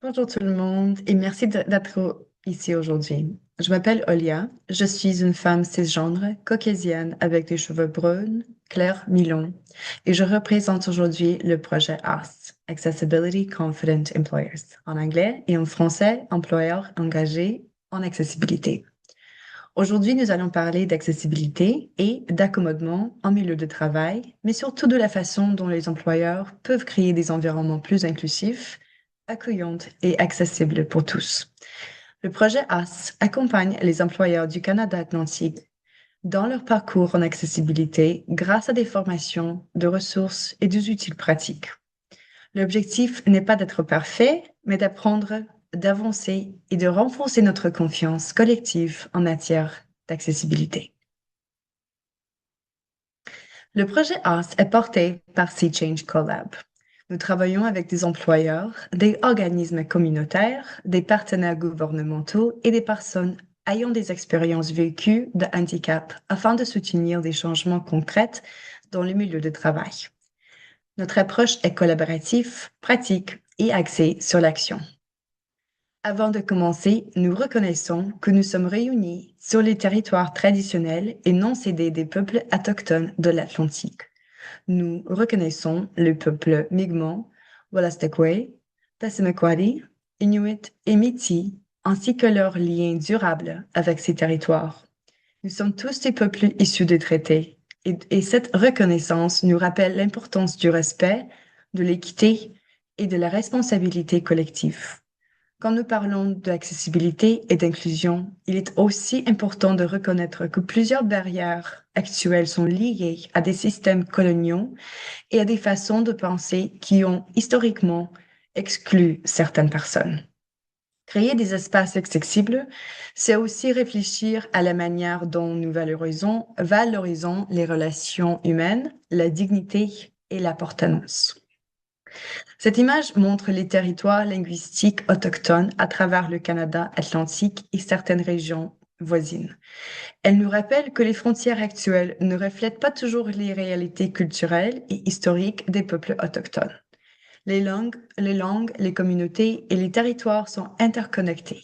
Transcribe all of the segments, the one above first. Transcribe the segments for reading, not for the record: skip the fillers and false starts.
Bonjour tout le monde et merci d'être ici aujourd'hui. Je m'appelle Olia, je suis une femme cisgenre, caucasienne avec des cheveux bruns, clairs, mi-longs et je représente aujourd'hui le projet AS, Accessibility Confident Employers, en anglais et en français, employeurs engagés en accessibilité. Aujourd'hui, nous allons parler d'accessibilité et d'accommodement en milieu de travail, mais surtout de la façon dont les employeurs peuvent créer des environnements plus inclusifs, accueillants et accessibles pour tous. Le projet AS accompagne les employeurs du Canada Atlantique dans leur parcours en accessibilité grâce à des formations, de ressources et des outils pratiques. L'objectif n'est pas d'être parfait, mais d'apprendre, d'avancer et de renforcer notre confiance collective en matière d'accessibilité. Le projet AS est porté par Sea Change Collab. Nous travaillons avec des employeurs, des organismes communautaires, des partenaires gouvernementaux et des personnes ayant des expériences vécues de handicap afin de soutenir des changements concrets dans le milieu de travail. Notre approche est collaborative, pratique et axée sur l'action. Avant de commencer, nous reconnaissons que nous sommes réunis sur les territoires traditionnels et non cédés des peuples autochtones de l'Atlantique. Nous reconnaissons le peuple Mi'kmaq, Wolastoqey, Passamaquoddy, Inuit et Métis, ainsi que leurs liens durables avec ces territoires. Nous sommes tous des peuples issus des traités et cette reconnaissance nous rappelle l'importance du respect, de l'équité et de la responsabilité collective. Quand nous parlons d'accessibilité et d'inclusion, il est aussi important de reconnaître que plusieurs barrières actuelles sont liées à des systèmes coloniaux et à des façons de penser qui ont historiquement exclu certaines personnes. Créer des espaces accessibles, c'est aussi réfléchir à la manière dont nous valorisons les relations humaines, la dignité et l'appartenance. Cette image montre les territoires linguistiques autochtones à travers le Canada atlantique et certaines régions voisines. Elle nous rappelle que les frontières actuelles ne reflètent pas toujours les réalités culturelles et historiques des peuples autochtones. Les communautés et les territoires sont interconnectés.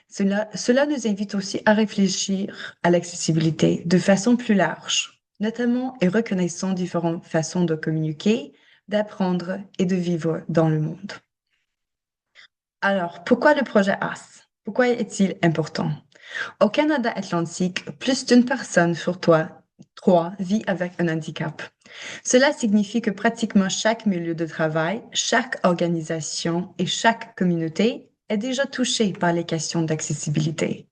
Cela nous invite aussi à réfléchir à l'accessibilité de façon plus large, notamment en reconnaissant différentes façons de communiquer, d'apprendre et de vivre dans le monde. Alors, pourquoi le projet AS? Pourquoi est-il important? Au Canada Atlantique, plus d'une personne sur trois vit avec un handicap. Cela signifie que pratiquement chaque milieu de travail, chaque organisation et chaque communauté est déjà touchée par les questions d'accessibilité.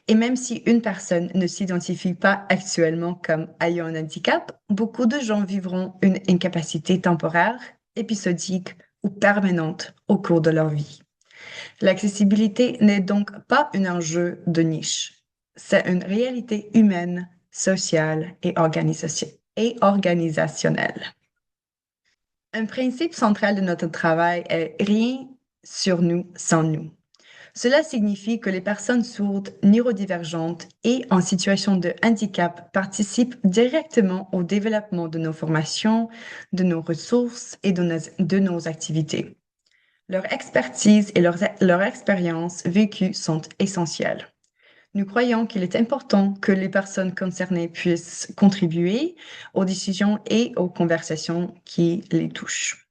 Et même si une personne ne s'identifie pas actuellement comme ayant un handicap, beaucoup de gens vivront une incapacité temporaire, épisodique ou permanente au cours de leur vie. L'accessibilité n'est donc pas un enjeu de niche. C'est une réalité humaine, sociale et organisationnelle. Un principe central de notre travail est rien sur nous sans nous. Cela signifie que les personnes sourdes, neurodivergentes et en situation de handicap participent directement au développement de nos formations, de nos ressources et de nos activités. Leur expertise et leur expérience vécue sont essentielles. Nous croyons qu'il est important que les personnes concernées puissent contribuer aux décisions et aux conversations qui les touchent.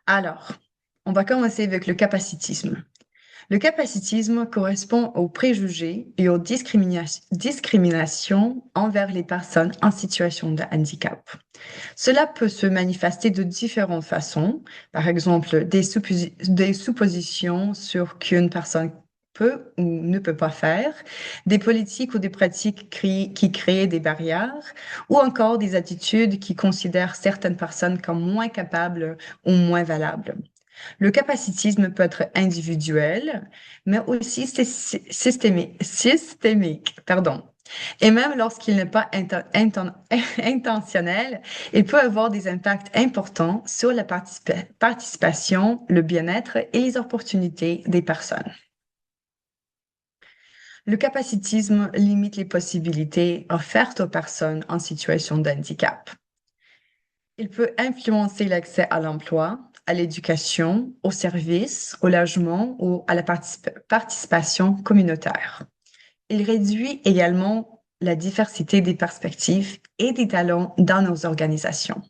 Alors, on va commencer avec le capacitisme. Le capacitisme correspond aux préjugés et aux discriminations envers les personnes en situation de handicap. Cela peut se manifester de différentes façons, par exemple des suppositions sur qu'une personne peut ou ne peut pas faire, des politiques ou des pratiques qui créent des barrières, ou encore des attitudes qui considèrent certaines personnes comme moins capables ou moins valables. Le capacitisme peut être individuel, mais aussi systémique, pardon. Et même lorsqu'il n'est pas intentionnel, il peut avoir des impacts importants sur la participation, le bien-être et les opportunités des personnes. Le capacitisme limite les possibilités offertes aux personnes en situation de handicap. Il peut influencer l'accès à l'emploi, à l'éducation, aux services, au logement ou à la participation communautaire. Il réduit également la diversité des perspectives et des talents dans nos organisations.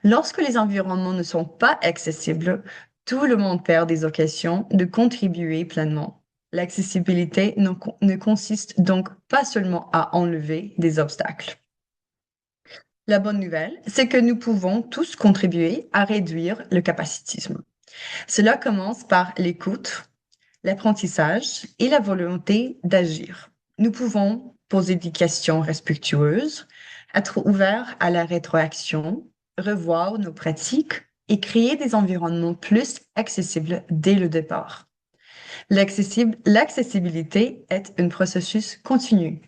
Lorsque les environnements ne sont pas accessibles, tout le monde perd des occasions de contribuer pleinement. L'accessibilité ne consiste donc pas seulement à enlever des obstacles. La bonne nouvelle, c'est que nous pouvons tous contribuer à réduire le capacitisme. Cela commence par l'écoute, l'apprentissage et la volonté d'agir. Nous pouvons poser des questions respectueuses, être ouverts à la rétroaction, revoir nos pratiques et créer des environnements plus accessibles dès le départ. L'accessibilité est un processus continu.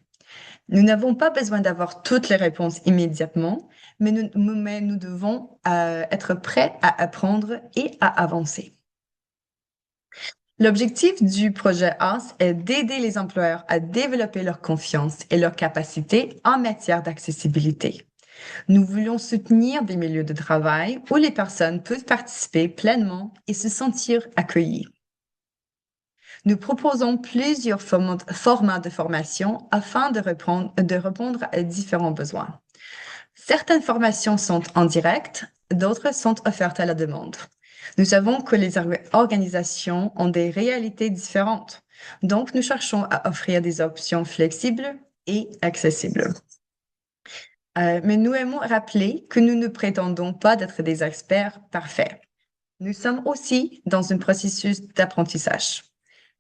Nous n'avons pas besoin d'avoir toutes les réponses immédiatement, mais nous devons être prêts à apprendre et à avancer. L'objectif du projet AS est d'aider les employeurs à développer leur confiance et leur capacité en matière d'accessibilité. Nous voulons soutenir des milieux de travail où les personnes peuvent participer pleinement et se sentir accueillies. Nous proposons plusieurs formats de formation afin de répondre à différents besoins. Certaines formations sont en direct, d'autres sont offertes à la demande. Nous savons que les organisations ont des réalités différentes, donc nous cherchons à offrir des options flexibles et accessibles. Mais nous aimons rappeler que nous ne prétendons pas d'être des experts parfaits. Nous sommes aussi dans un processus d'apprentissage.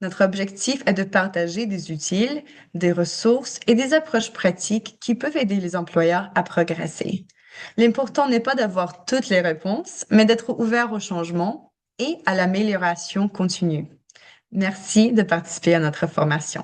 Notre objectif est de partager des outils, des ressources et des approches pratiques qui peuvent aider les employeurs à progresser. L'important n'est pas d'avoir toutes les réponses, mais d'être ouvert au changement et à l'amélioration continue. Merci de participer à notre formation.